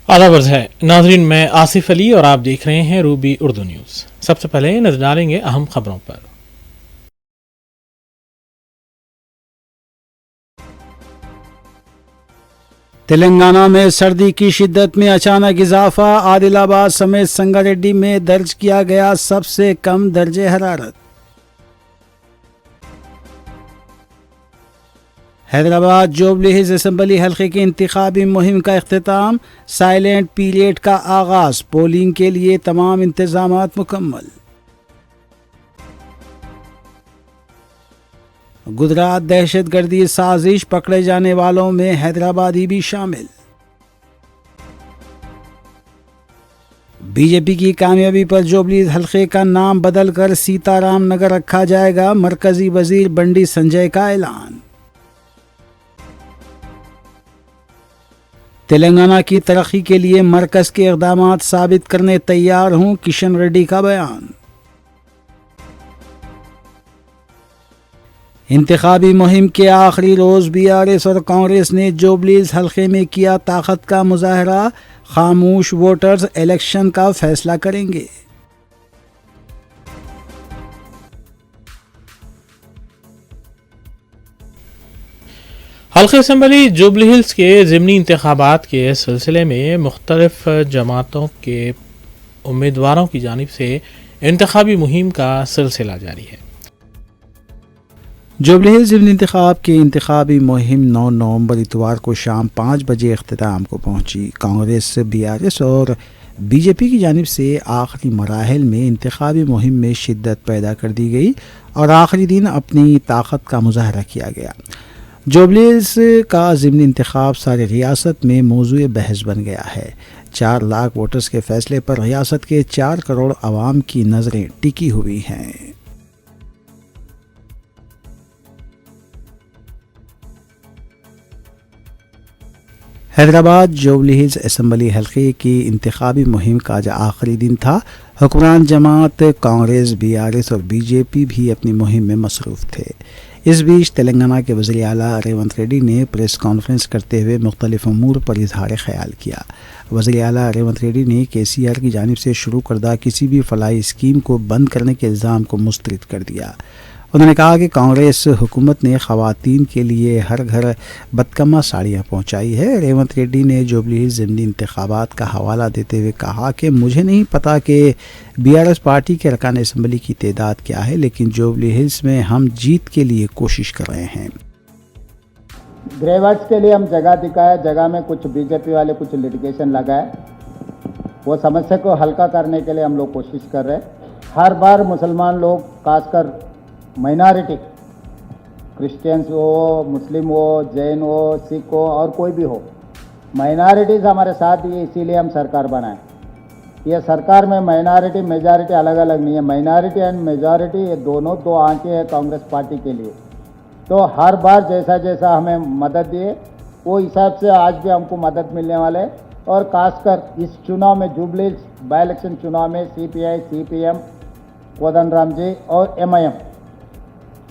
आला वर्ज है नाजरीन, मैं आसिफ अली और आप देख रहे हैं रूबी उर्दू न्यूज़। सबसे पहले नजर डालेंगे अहम खबरों पर। तेलंगाना में सर्दी की शिद्दत में अचानक इजाफा, आदिलाबाद समेत संगारेड्डी में दर्ज किया गया सबसे कम दर्जे हरारत। हैदराबाद जोबली हिल्स असेंबली हल्के की इंतखाबी मुहिम का इख्तिताम, साइलेंट पीरियड का आगाज, पोलिंग के लिए तमाम इंतजामात मुकम्मल। गुजरात दहशत गर्दी साजिश, पकड़े जाने वालों में हैदराबादी भी शामिल। बीजेपी की कामयाबी पर जोबली हल्के का नाम बदलकर सीताराम नगर रखा जाएगा, मरकजी वजीर बंडी संजय का ऐलान। तेलंगाना की तरक्की के लिए मरकज के इक़दामात साबित करने तैयार हूं, किशन रेड्डी का बयान। इंतखाबी मुहिम के आखिरी रोज बीआरएस और कांग्रेस ने जोबलीज हल्के में किया ताकत का मुजाहरा, खामोश वोटर्स इलेक्शन का फैसला करेंगे। हल्के असम्बली जुबली हिल्स के ज़िमनी इंतखाबात के सिलसिले में मुख्तलिफ जमातों के उम्मीदवारों की जानिब से इंतखाबी मुहिम का सिलसिला जारी है। जुबली हिल्स ज़िमनी इंतखाब की इंतखाबी मुहिम 9 नवंबर इतवार को शाम 5 बजे अख्तिताम को पहुंची। कांग्रेस, बीआरएस और बीजेपी की जानिब से आखिरी मराहिल में इंतखाबी मुहिम में शिद्दत पैदा कर दी गई और आखिरी दिन अपनी ताकत का मुजाहरा किया गया। जुबली हिल्स का ज़िमनी इंतखाब सारी रियासत में मौजूए बहस बन गया है। 4 लाख वोटर्स के फैसले पर रियासत के 4 करोड़ आवाम की नज़रें टिकी हुई हैं। हैदराबाद जोबली हिल्स असम्बली हल्के की इंतखाबी मुहिम का आज आखिरी दिन था। हुक्मरान जमात कांग्रेस, बीआरएस और बीजेपी भी अपनी मुहिम में मसरूफ़ थे। इस बीच तेलंगाना के वज़ीर आला रेवंत रेड्डी ने प्रेस कॉन्फ्रेंस करते हुए मुख्तलिफ अमूर पर इजहार ख्याल किया। वज़ीर आला रेवंत रेड्डी ने केसीआर की जानिब से शुरू करदा किसी भी फलाही स्कीम को बंद करने के इल्ज़ाम को मुस्तरद कर दिया। उन्होंने कहा कि कांग्रेस हुकूमत ने ख़वातीन के लिए हर घर बदकमा साड़ियाँ पहुँचाई है। रेवंत रेड्डी ने जुबली हिल्स ज़िमनी इंतखाबात का हवाला देते हुए कहा कि मुझे नहीं पता कि बीआरएस पार्टी के अरकान असम्बली की तादाद क्या है, लेकिन जुबली हिल्स में हम जीत के लिए कोशिश कर रहे हैं। ग्रेवर्ड्स के लिए हम जगह दिखाए, जगह में कुछ बीजेपी वाले कुछ लिटिगेशन लगाए, वो समस्या को हल्का करने के लिए हम लोग कोशिश कर रहे हैं। हर बार मुसलमान लोग, खासकर माइनॉरिटी, क्रिश्चियंस हो, मुस्लिम हो, जैन हो, सिख हो और कोई भी हो, माइनॉरिटीज़ हमारे साथ ही, इसीलिए हम सरकार बनाए। ये सरकार में माइनॉरिटी मेजॉरिटी अलग अलग नहीं है, माइनॉरिटी एंड मेजॉरिटी ये दोनों 2 आंखें हैं कांग्रेस पार्टी के लिए। तो हर बार जैसा जैसा हमें मदद दिए वो हिसाब से आज भी हमको मदद मिलने वाले है। और खासकर इस चुनाव में, जुबली बाई इलेक्शन चुनाव में सीपीआई, सीपीएम, कोदंडराम जी और एमआईएम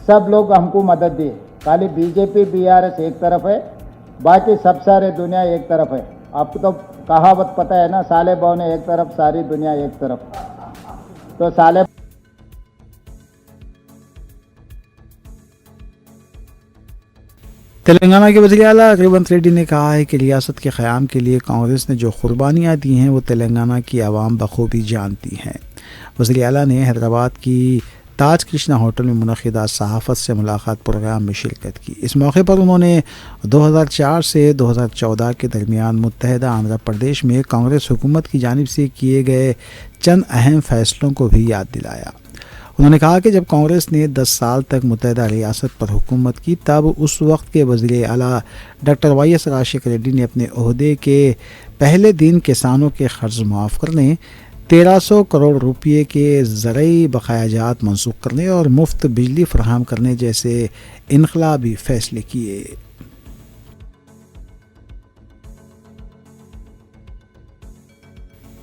सब लोग हमको मदद दिए। खाली बीजेपी, बीआरएस एक तरफ है, बाकी सब सारे दुनिया एक तरफ है। आपको तो कहावत पता है ना, साले बौने एक तरफ, सारी दुनिया एक तरफ। तो साले तेलंगाना के वज़ीर आला रेवंत रेड्डी ने कहा है कि रियासत के क़याम के लिए कांग्रेस ने जो कुर्बानियाँ दी हैं वो तेलंगाना की आवाम बखूबी जानती हैं। वज़ीर आला ने हैदराबाद की ताज कृष्णा होटल में मुनक़िदा सहाफ़त से मुलाकात प्रोग्राम में शिरकत की। इस मौके पर उन्होंने 2004 से 2014 के दरमियान मुत्तहिदा आंध्र प्रदेश में कांग्रेस हुकूमत की जानिब से किए गए चंद अहम फ़ैसलों को भी याद दिलाया। उन्होंने कहा कि जब कांग्रेस ने 10 साल तक मुत्तहिदा रियासत पर हुकूमत की, तब उस वक्त के वज़ीर आला डॉक्टर वाई.एस. राजशेखर रेड्डी ने अपने ओहदे के पहले दिन किसानों के कर्ज माफ़ करने, 1300 करोड़ रुपये के ज़रई बकायाजात मनसूख करने और मुफ्त बिजली फराहम करने जैसे इनकलाबी फ़ैसले किए।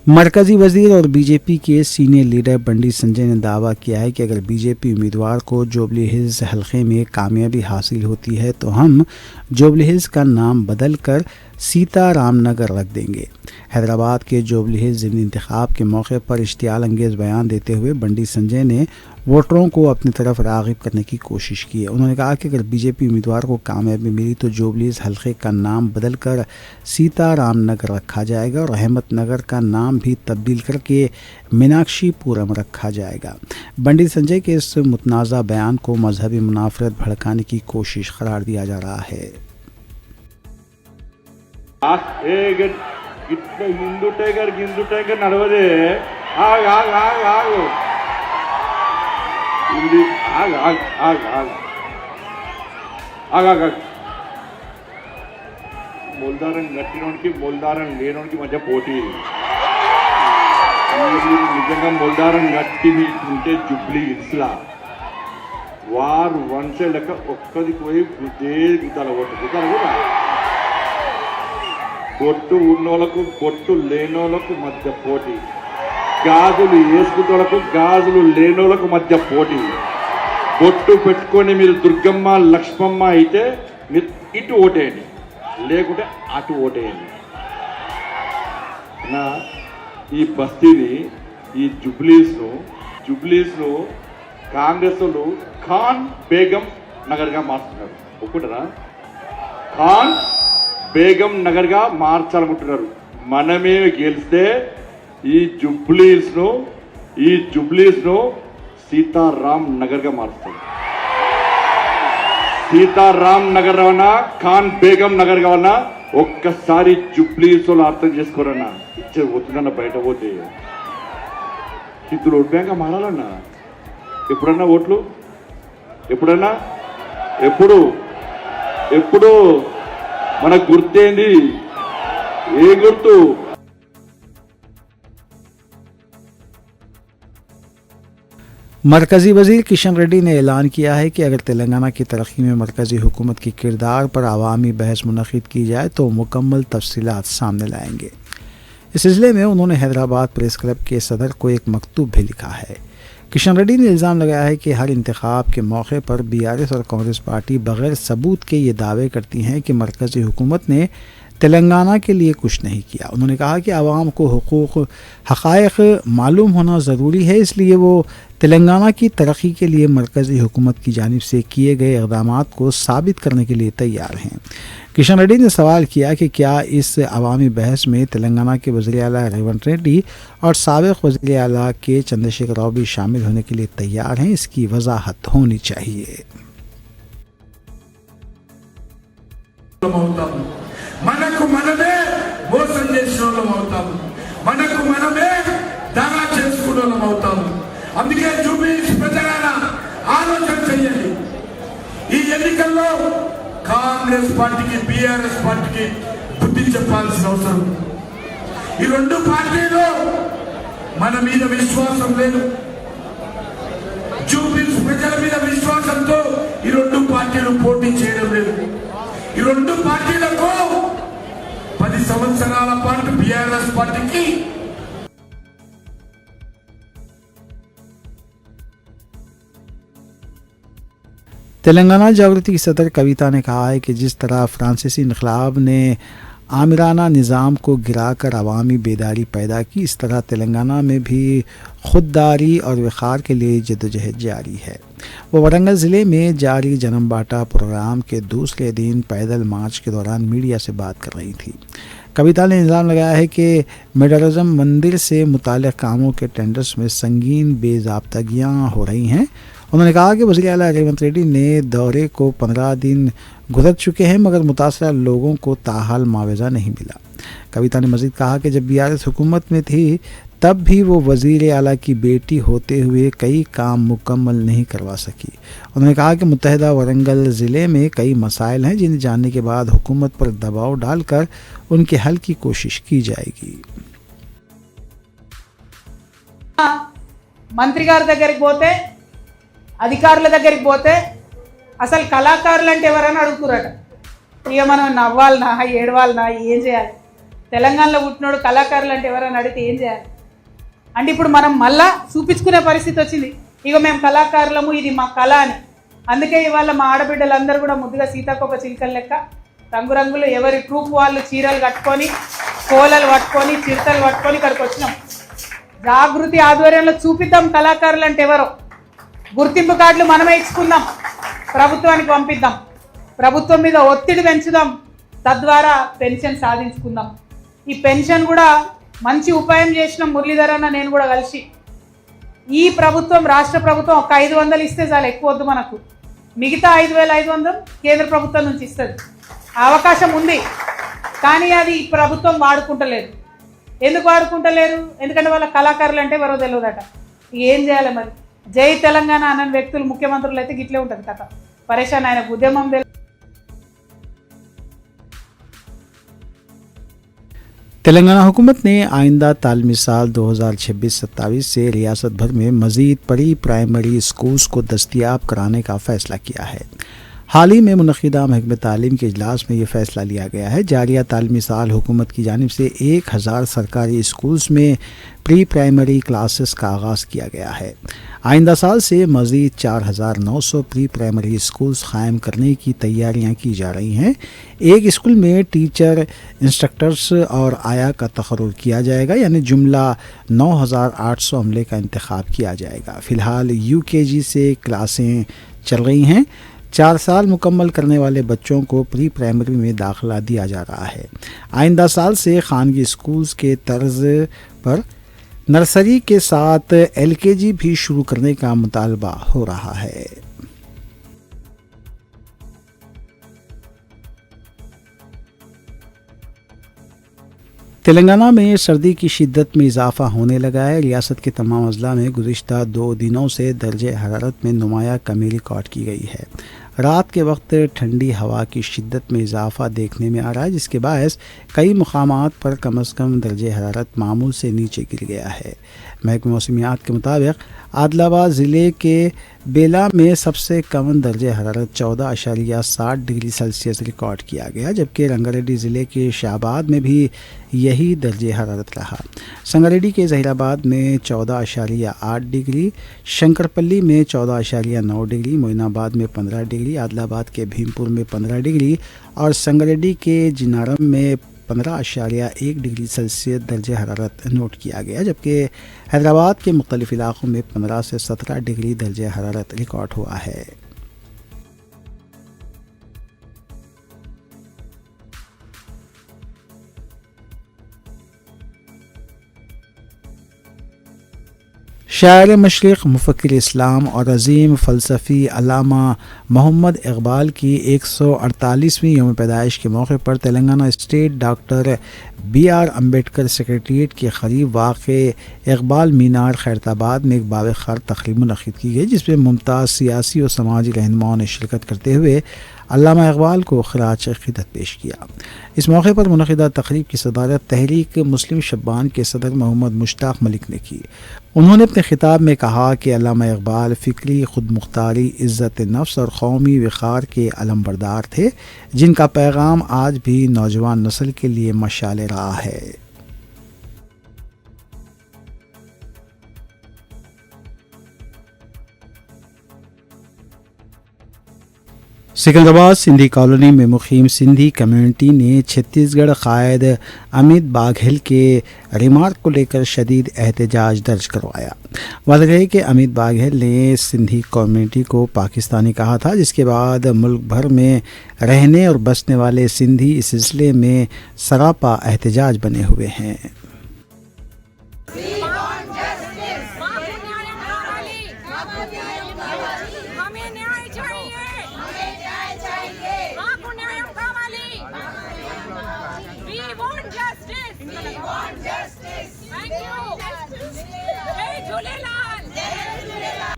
मरकज़ी वज़ीर और बीजेपी के सीनियर लीडर बंडी संजय ने दावा किया है कि अगर बीजेपी उम्मीदवार को जुबली हिल्स हलके में कामयाबी हासिल होती है तो हम जुबली हिल्स का नाम बदल कर सीताराम नगर रख देंगे। हैदराबाद के जुबली हिल्स ज़िमनी इंतखाब के मौके पर इश्तियाल अंगेज़ बयान देते हुए बंडी संजय ने वोटरों को अपनी तरफ राग़िब करने की कोशिश की है। उन्होंने कहा कि अगर बीजेपी उम्मीदवार को कामयाबी मिली तो जुबली हिल्स हलके का नाम बदल कर सीताराम नगर रखा जाएगा और अहमद नगर का नाम भी तब्दील करके मीनाक्षीपुरम रखा जाएगा। बंडी संजय के इस मुतनाज़ा बयान को मजहबी मुनाफरत भड़काने की कोशिश करार दिया जा रहा है। हिंदू टाइगर नड़वदे आग आग आग आग आग आग आग आग आग आग मोलदारन गट्टिनोंकी मोलदारन लेनोंकी मध्य పోటీ నిజంగా मोलदारन గట్టి ఉంటే జుబ్లీ హిల్స్లా వార్ వన్ సైడ్ లెక్క ఒక్కది పోయి గుద్దాల కూడా పొట్టు ఉన్నోళ్ళకు పొట్టు లేనోళ్ళకు మధ్య పోటీ, గాజులు వేసుకున్నోళ్ళకు గాజులు లేనోళ్ళకు మధ్య పోటీ. పొట్టు పెట్టుకొని మీరు దుర్గమ్మ లక్ష్మమ్మ అయితే మీరు ఇటు ఓటేయండి, లేకుంటే అటు ఓటేయండి. నా ఈ బస్తీని ఈ జుబ్లీస్ను కాంగ్రెస్ వాళ్ళు ఖాన్ బేగం నగర్గా మార్చుతున్నారు. ఒప్పుకుంటారా? ఖాన్ బేగం నగర్గా మార్చాలనుకుంటున్నారు. మనమే గెలిస్తే ఈ జుబ్లీస్ను సీతారాం నగర్గా మారుస్తాం. సీతారాం నగర్ అన్నా ఖాన్ బేగం నగర్ కావన్నా ఒక్కసారి జుబ్లీస్ వాళ్ళు అర్థం చేసుకోరన్నా. ఇచ్చే పోతుందన్న బయట పోతే ఇద్దరు ఓట్ బ్యాంక్ మారాలన్నా. ఎప్పుడన్నా ఓట్లు ఎప్పుడన్నా ఎప్పుడు మన గుర్తేంది? ఏ గుర్తు? मरकज़ी वज़ीर किशन रेड्डी ने ऐलान किया है कि अगर तेलंगाना की तरक्की में मरकज़ी हुकूमत की किरदार पर आवामी बहस मुनक़िद की जाए तो मुकम्मल तफसीलात सामने लाएंगे। इस सिलसिले में उन्होंने हैदराबाद प्रेस क्लब के सदर को एक मकतूब भी लिखा है। किशन रेड्डी ने इल्ज़ाम लगाया है कि हर इंतखाब के मौके पर बीआरएस और कांग्रेस पार्टी बग़ैर सबूत के ये दावे करती हैं कि मरकज़ी हुकूमत ने तेलंगाना के लिए कुछ नहीं किया। उन्होंने कहा कि आवाम को हक़ाइक़ मालूम होना ज़रूरी है, इसलिए वो तेलंगाना की तरक्की के लिए मरकज़ी हुकूमत की जानिब से किए गए इक़दामात को साबित करने के लिए तैयार हैं। किशन रेड्डी ने सवाल किया कि क्या इस अवामी बहस में तेलंगाना के वज़ीर आला रेवंत रेड्डी और साबिक़ वज़ीर आला के चंद्रशेखर राव भी शामिल होने के लिए तैयार हैं, इसकी वजाहत होनी चाहिए। మనకు మనమే మోసం చేసిన వాళ్ళం అవుతాం, మనకు మనమే దగా చేసుకున్న వాళ్ళం అవుతాం. అందుకే జూబ్లీహిల్స్ ప్రజలారా ఆలోచన చేయండి. ఈ ఎన్నికల్లో కాంగ్రెస్ పార్టీకి బీఆర్ఎస్ పార్టీకి బుద్ధి చెప్పాల్సిన అవసరం. ఈ రెండు పార్టీలు మన మీద విశ్వాసం లేదు. జూబ్లీహిల్స్ ప్రజల మీద విశ్వాసంతో ఈ రెండు పార్టీలు పోటీ చేయడం లేదు. ఈ రెండు పార్టీలకు 10 సంవత్సరాల పాటు బీఆర్ఎస్ పార్టీకి तेलंगाना जागृति की सदर कविता ने कहा है कि जिस तरह फ्रांसीसी इनकलाब ने आमिराना निज़ाम को गिराकर अवामी बेदारी पैदा की, इस तरह तेलंगाना में भी खुददारी और वक़ार के लिए जद्दोजहद जारी है। वो वरंगल ज़िले में जारी जन्म बाटा प्रोग्राम के दूसरे दिन पैदल मार्च के दौरान मीडिया से बात कर रही थी। कविता ने इल्ज़ाम लगाया है कि मेडरिज़म मंदिर से मुताल्लिक़ कामों के टेंडर्स में संगीन बेज़ाब्तगियाँ हो रही हैं। उन्होंने कहा कि वज़ीर आला रेवंत रेड्डी ने दौरे को 15 दिन गुज़र चुके हैं मगर मुतासरा लोगों को ताहाल मुआवजा नहीं मिला। कविता ने मज़ीद कहा कि जब बीआरएस हुकूमत में थी तब भी वो वज़ीर आला की बेटी होते हुए कई काम मुकम्मल नहीं करवा सकी। उन्होंने कहा कि मुत्तहिदा वरंगल ज़िले में कई मसाइल हैं जिन्हें जानने के बाद हुकूमत पर दबाव डालकर उनके हल की कोशिश की जाएगी। మంత్రి గారి దగ్గరికి పోతే, అధికారుల దగ్గరికి పోతే అసలు కళాకారులు అంటే ఎవరని అడుగుతురట. ఇక మనం నవ్వాలనా ఏడవాలనా ఏం చేయాలి? తెలంగాణలో పుట్టినోడు కళాకారులు అంటే ఎవరైనా అడిగితే ఏం చేయాలి అంటే ఇప్పుడు మనం మళ్ళా చూపించుకునే పరిస్థితి వచ్చింది. ఇక మేము కళాకారులము, ఇది మా కళ అని. అందుకే ఇవాళ మా ఆడబిడ్డలందరూ కూడా ముద్దుగా సీతాకోక చిలుకల లెక్క రంగురంగులు ఎవరి ట్రూప్ వాళ్ళు చీరలు కట్టుకొని, కోలలు పట్టుకొని, చిరుతలు పట్టుకొని ఇక్కడికి వచ్చినాం. జాగృతి ఆధ్వర్యంలో చూపిద్దాం కళాకారులు అంటే ఎవరో. గుర్తింపు కార్డులు మనమే ఇచ్చుకుందాం, ప్రభుత్వానికి పంపిద్దాం, ప్రభుత్వం మీద ఒత్తిడి పెంచుదాం, తద్వారా పెన్షన్ సాధించుకుందాం. ఈ పెన్షన్ కూడా మంచి ఉపాయం చేసిన మురళీధర్ అన్న నేను కూడా కలిసి, ఈ ప్రభుత్వం రాష్ట్ర ప్రభుత్వం ఒక 500 ఇస్తే చాలు, ఎక్కువ వద్దు మనకు. మిగతా 5500 కేంద్ర ప్రభుత్వం నుంచి ఇస్తుంది. అవకాశం ఉంది, కానీ అది ఈ ప్రభుత్వం వాడుకుంటలేదు. ఎందుకు వాడుకుంటలేరు? ఎందుకంటే వాళ్ళ కళాకారులు అంటే ఎవరో తెలియదట. ఏం చేయాలి మరి? జై తెలంగాణ అన్న వ్యక్తులు ముఖ్యమంత్రులు అయితే గిట్లే ఉంటుంది కథ. పరేషాన్ ఆయన ఉద్యమం. तेलंगाना हुकूमत ने आइंदा तालीमी साल 2026-27 से रियासत भर में मज़ीद प्री प्राइमरी स्कूल्स को दस्तयाब कराने का फ़ैसला किया है। हाल ही में मुनक़िदा महकमे तालीम के इजलास में ये फ़ैसला लिया गया है। जारिया तालीमी साल हुकूमत की जानिब से 1000 सरकारी स्कूल्स में प्री प्राइमरी क्लासेस का आगाज़ किया गया है। आइंदा साल से मज़ीद 4900 प्री प्राइमरी स्कूल्स क़ायम करने की तैयारियां की जा रही हैं। एक स्कूल में टीचर, इंस्ट्रक्टर्स और आया का तक़र्रुर किया जाएगा, यानी जुमला 9800 अमले का इंतखाब किया जाएगा। फ़िलहाल UKG से क्लासें चल रही हैं। 4 साल मुकम्मल करने वाले बच्चों को प्री प्राइमरी में दाखिला दिया जा रहा है। आइंदा साल से खानगी स्कूल्स के तर्ज पर नर्सरी के साथ LKG भी शुरू करने का मुतालबा हो रहा है। तेलंगाना में सर्दी की शिद्दत में इजाफा होने लगा है। रियासत के तमाम अजला में गुज़िश्ता 2 दिनों से दर्जे हरारत में नुमाया कमी रिकॉर्ड की गई है। रात के वक्त ठंडी हवा की शिद्दत में इजाफा देखने में आ रहा है, जिसके बायस कई मुकामात पर कम से कम दर्जे हरारत मामूल से नीचे गिर गया है। महकमे मौसमियात के मुताबिक आदिलाबाद ज़िले के बेला में सबसे कम दर्जे हरारत 14.7 डिग्री सेल्सियस रिकॉर्ड किया गया, जबकि रंगारेड्डी ज़िले के शाहबाद में भी यही दर्जे हरारत रहा। संगारेड्डी के ज़हीराबाद में 14.8 डिग्री, शंकरपल्ली में 14.9 डिग्री, मोइनाबाद में 15 डिग्री, आदिलाबाद के भीमपुर में 15 डिग्री और संगारेड्डी के जिनारम में 15.1 डिग्री सेल्सियस दर्जे हरारत नोट किया गया, जबकि हैदराबाद के मुख्तलिफ इलाक़ों में 15 से 17 डिग्री दर्जे हरारत रिकॉर्ड हुआ है। शायर मशरिक़, मुफ़क्किर इस्लाम और अज़ीम फ़लसफ़ी अल्लामा मोहम्मद इक़बाल की 148वीं यौम पैदाइश के मौके पर Telangana state doctor BR Ambedkar secretariat के क़रीब वाक़े इक़बाल मीनार खैरताबाद में एक बावक़ार तक़रीब मुनक़्क़िद की गई, जिसमें मुमताज़ सियासी और समाजी रहनुमाओं ने शिरकत करते हुए अल्लामा इक़बाल को ख़िराज अक़ीदत पेश किया। इस मौके पर मुनक़्क़िदा तक़रीब की सदारत तहरीक मुस्लिम शब्बान के सदर मोहम्मद मुश्ताक़ मलिक ने की। उन्होंने अपने ख़िताब में कहा कि अल्लामा इक़बाल फ़िक्री ख़ुदमुख्तारी, इज़्ज़त नफ्स और कौमी वक़ार के अलमबरदार थे, जिनका पैगाम आज भी नौजवान नस्ल के लिए मशाल राह है। सिकंदराबाद सिंधी कॉलोनी में मुक़ीम सिंधी कम्युनिटी ने छत्तीसगढ़ कायद अमित बाघेल के रिमार्क को लेकर शदीद एहतजाज दर्ज करवाया। वाज़ेह है कि अमित बाघेल ने सिंधी कम्युनिटी को पाकिस्तानी कहा था, जिसके बाद मुल्क भर में रहने और बसने वाले सिंधी इस सिलसिले में सरापा एहतजाज बने हुए हैं।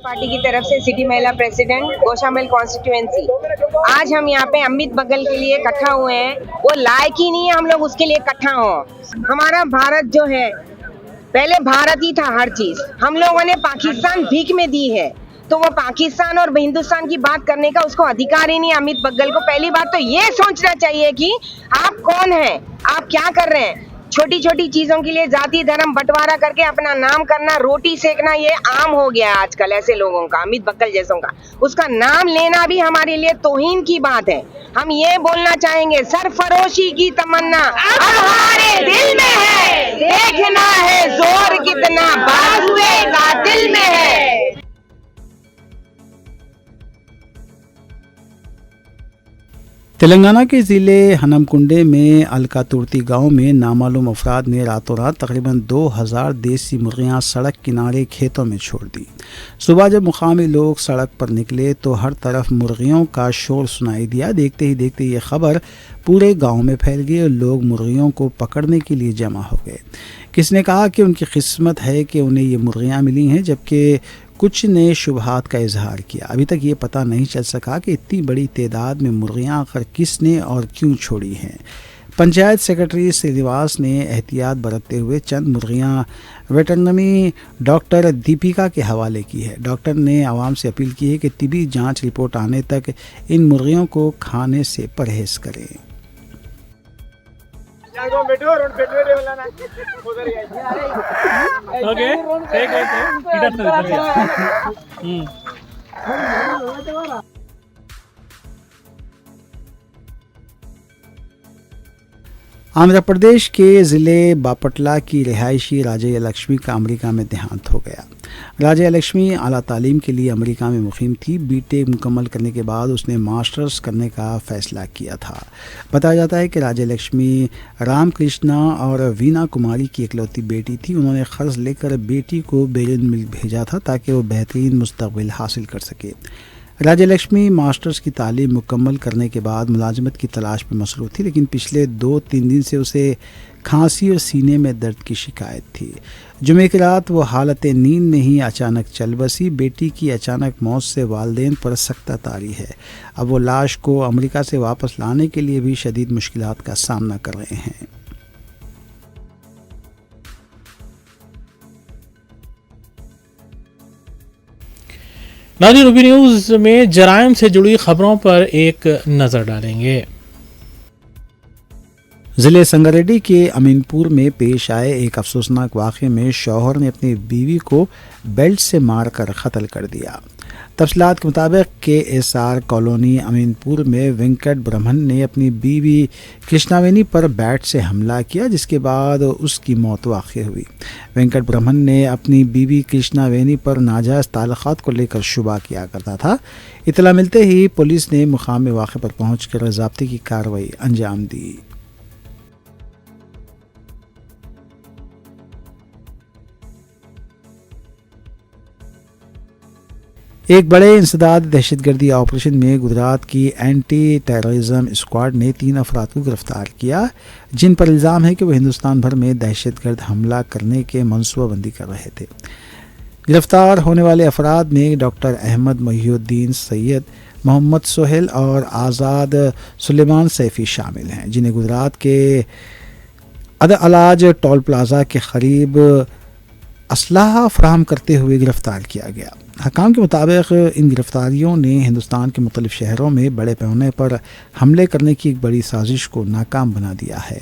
पार्टी की तरफ से सिटी महिला प्रेसिडेंट गोशामेल कॉन्स्टिट्यूएंसी आज हम यहाँ पे अमित बघेल के लिए इकट्ठा हुए हैं। वो लायक ही नहीं है हम लोग उसके लिए इकट्ठा हो। हमारा भारत जो है पहले भारत ही था हर चीज, हम लोगों ने पाकिस्तान भीख में दी है, तो वो पाकिस्तान और हिंदुस्तान की बात करने का उसको अधिकार ही नहीं। अमित बघेल को पहली बात तो ये सोचना चाहिए कि आप कौन हैं, आप क्या कर रहे हैं। छोटी छोटी चीजों के लिए जाति धर्म बंटवारा करके अपना नाम करना, रोटी सेकना, ये आम हो गया है आजकल ऐसे लोगों का, अमित बक्कल जैसों का। उसका नाम लेना भी हमारे लिए तौहीन की बात है। हम ये बोलना चाहेंगे, सरफरोशी की तमन्ना अब हमारे दिल में है, देखना है जोर कितना बाजुए कातिल में है। तेलंगाना के ज़िले हनमकुंडे में अलकातुर्ती गांव में नामालूम अफराद ने रातों रात तकरीबन 2000 देसी मुर्गियां सड़क किनारे खेतों में छोड़ दी। सुबह जब मुकामी लोग सड़क पर निकले तो हर तरफ मुर्गियों का शोर सुनाई दिया। देखते ही देखते ये खबर पूरे गांव में फैल गई और लोग मुर्गियों को पकड़ने के लिए जमा हो गए। किसी ने कहा कि उनकी किस्मत है कि उन्हें ये मुर्गियां मिली हैं, जबकि कुछ ने शुबहात का इजहार किया। अभी तक ये पता नहीं चल सका कि इतनी बड़ी तादाद में मुर्गियां आखिर किसने और क्यों छोड़ी हैं। पंचायत सेक्रेटरी श्रीनिवास ने एहतियात बरतते हुए चंद मुर्गियां वेटरनरी डॉक्टर दीपिका के हवाले की है। डॉक्टर ने आवाम से अपील की है कि तिबी जांच रिपोर्ट आने तक इन मुर्गियों को खाने से परहेज करें। आंध्र प्रदेश के ज़िले बापटला की रिहायशी राजया लक्ष्मी का अमेरिका में देहांत हो गया। राजया लक्ष्मी आला तालीम के लिए अमेरिका में मुकीम थी। बीटेक मुकम्मल करने के बाद उसने मास्टर्स करने का फ़ैसला किया था। बताया जाता है कि राजया लक्ष्मी रामकृष्णा और वीना कुमारी की इकलौती बेटी थी। उन्होंने क़र्ज़ लेकर बेटी को बैरून मुल्क भेजा था ताकि वो बेहतरीन मुस्तक़बिल हासिल कर सके। राजया लक्ष्मी मास्टर्स की तालीम मुकम्मल करने के बाद मुलाजमत की तलाश में मसरूफ़ थी, लेकिन पिछले 2-3 दिन से उसे खांसी और सीने में दर्द की शिकायत थी। जुमे की रात वो हालत नींद में ही अचानक चल बसी। बेटी की अचानक मौत से वालिदैन पर सख्त तारी है। अब वो लाश को अमेरिका से वापस लाने के लिए भी शदीद मुश्किलात का सामना कर रहे हैं। नाज़रीन, रूबी न्यूज़ में जराइम से जुड़ी खबरों पर एक नज़र डालेंगे। ज़िले संगारेड्डी के अमीनपुर में पेश आए एक अफसोसनाक वाक़े में शौहर ने अपनी बीवी को बेल्ट से मारकर कत्ल कर दिया। तफसीलात के मुताबिक KSR कॉलोनी अमीनपुर में वेंकट ब्रह्मन ने अपनी बीवी कृष्णावेनी पर बैट से हमला किया, जिसके बाद उसकी मौत वाक़ई हुई। वेंकट ब्रह्मन ने अपनी बीवी कृष्णावेनी पर नाजायज़ ताल्लुकात को लेकर शुबा किया करता था। इतला मिलते ही पुलिस ने मुकाम वाक़े पर पहुँचकर ज़ब्ती की कार्रवाई अंजाम दी। एक बड़े इंसदाद दहशतगर्दी ऑपरेशन में गुजरात की एंटी टेररिज्म स्क्वाड ने 3 अफराद को गिरफ्तार किया, जिन पर इल्ज़ाम है कि वो हिंदुस्तान भर में दहशतगर्द हमला करने के मनसूबाबंदी कर रहे थे। गिरफ्तार होने वाले अफराद में डॉक्टर अहमद मोहिउद्दीन सैयद, मोहम्मद सोहेल और आज़ाद सुलेमान सैफ़ी शामिल हैं, जिन्हें गुजरात के अद-अलाज टोल प्लाजा के करीब असलाह फराहम करते हुए गिरफ्तार किया गया। हकाम के मुताबिक इन गिरफ्तारियों ने हिंदुस्तान के मुख्तलिफ शहरों में बड़े पैमाने पर हमले करने की एक बड़ी साजिश को नाकाम बना दिया है।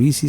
VC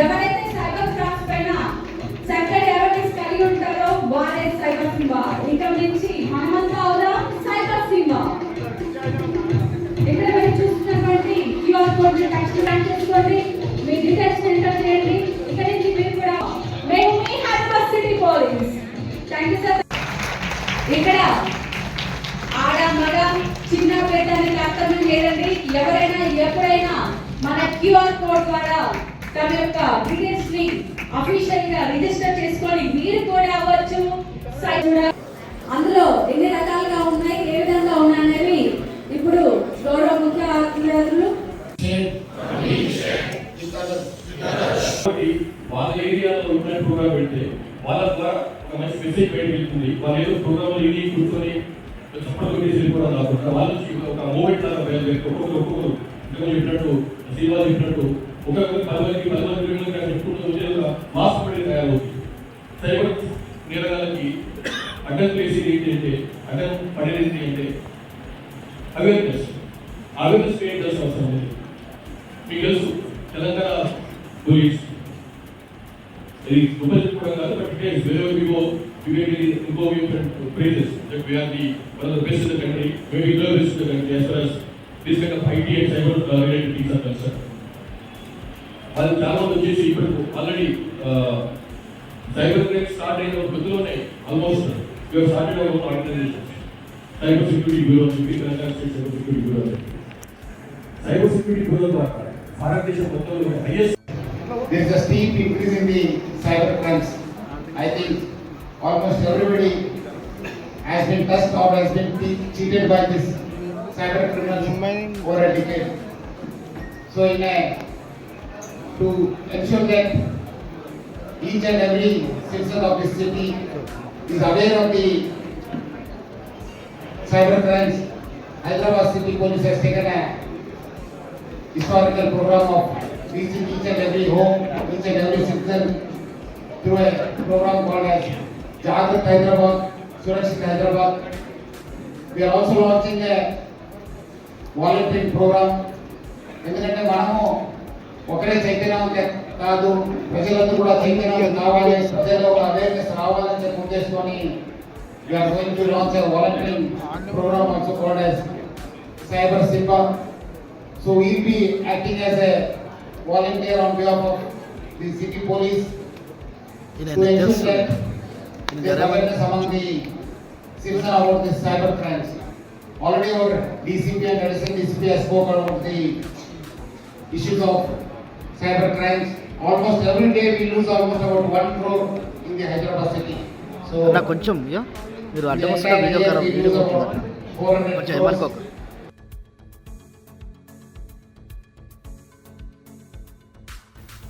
ఎవరైతే సైబర్ క్రాఫ్ట్ పైన సెంట్రల్ అవేర్నెస్ కలిగి ఉంటారో వారే సైబర్ సింబా. ఇక నుంచి మనమంతా అవుదాం సైబర్ సింబా. ఇక్కడ మీరు చూస్తున్నటువంటి QR కోడ్ ని టచ్ స్కాన్ చేసుకోండి, మీ డీటెయిల్స్ ఎంటర్ చేయండి. ఇక్కడ నుంచి మీరు కూడా మేము మీ Hyderabad city police. Thank you sir. ఇక్కడ ఆడ మగ చిన్న పెద్ద అని తారతమ్యం చేయరండి. ఎవరైనా ఎప్పుడైనా మన QR కోడ్ ద్వారా తమ యొక్క డీటెయిల్స్ ని అఫీషియల్ గా రిజిస్టర్ చేసుకొని మీరు కూడా అవ్వచ్చు. అందులో ఎన్ని రకాలుగా ఉన్నాయి, ఏ విధంగా ఉన్నాయనేవి ఇప్పుడు గౌరవ ముఖ్య అతిథులు వాళ్ళ ఏరియాలో ఉన్న ప్రోగ్రామ్ పెడితే వాళ్ళ ద్వారా ఒక మంచి మెసేజ్ బయటకు వెళ్తుంది. వాళ్ళు ఏదో ప్రోగ్రామ్ ఇది కూర్చొని చప్పట్లు కొట్టేసి వెళ్ళిపోవడం కాకుండా వాళ్ళ నుంచి ఒక మూమెంట్ లాగా ఒక్కొక్కరు చెప్పినట్టు శ్రీవాళ్ళు చెప్పినట్టు ఒక్కొక్కరు 10 మంది చెప్పుకుంటూ మాస్ పడి తయారవుతుంది. సైబర్ నేరగాలకి అడ్డం వేసేది ఏంటంటే అడ్డం పడేది ఏంటంటే అవేర్నెస్ క్రియేట్ చేసిన అవసరం లేదు. మీకు తెలుసు తెలంగాణ పోలీస్ ఇది గొప్ప చెప్పుకోవడం కాదు, but it is very praises that we are one of the best in the country, maybe the best in the country as far as this kind of IT and cyber related things are concerned. వాళ్ళు చాలా మంది వచ్చేసి ఇప్పుడు already cyber crime start అయిన కొద్దిలోనే almost started our organization cyber security bureau, Telangana state cyber security bureau. Cyber security bureau ద్వారా భారతదేశం మొత్తంలో highest. There is a steep increase in the cyber crimes. I think almost everybody has been touched or has been cheated by this cyber criminals over a decade. So to ensure that each and every citizen of this city is aware of the cyber crimes, Hyderabad City Police has taken a historical program of reaching each and every home, each and every citizen through a program called as Jagrat Hyderabad, Surakshit Hyderabad. We are also launching a volunteering program. ఎందుకంటే మనము ఒకరే చైతన్యం కాదు, ప్రజలందరూ కూడా చైతన్యం కావాలి, ప్రజల్లో అవేర్నెస్ రావాలని చెప్పి ఉద్దేశంతోని we are going to launch a volunteering program also called as Cyber Simba. So we will be acting as a volunteer on behalf of the city police to ensure that there is awareness among the citizens about the cyber crimes. Already our DCP and additional DCP has spoken about the issues of cyber crimes. Almost every day we lose almost about 1 crore in the Hyderabad city. So అన్న కొంచెం మీరు అడ్డం వస్తున్న video కొంచెం ఏమనుకోక.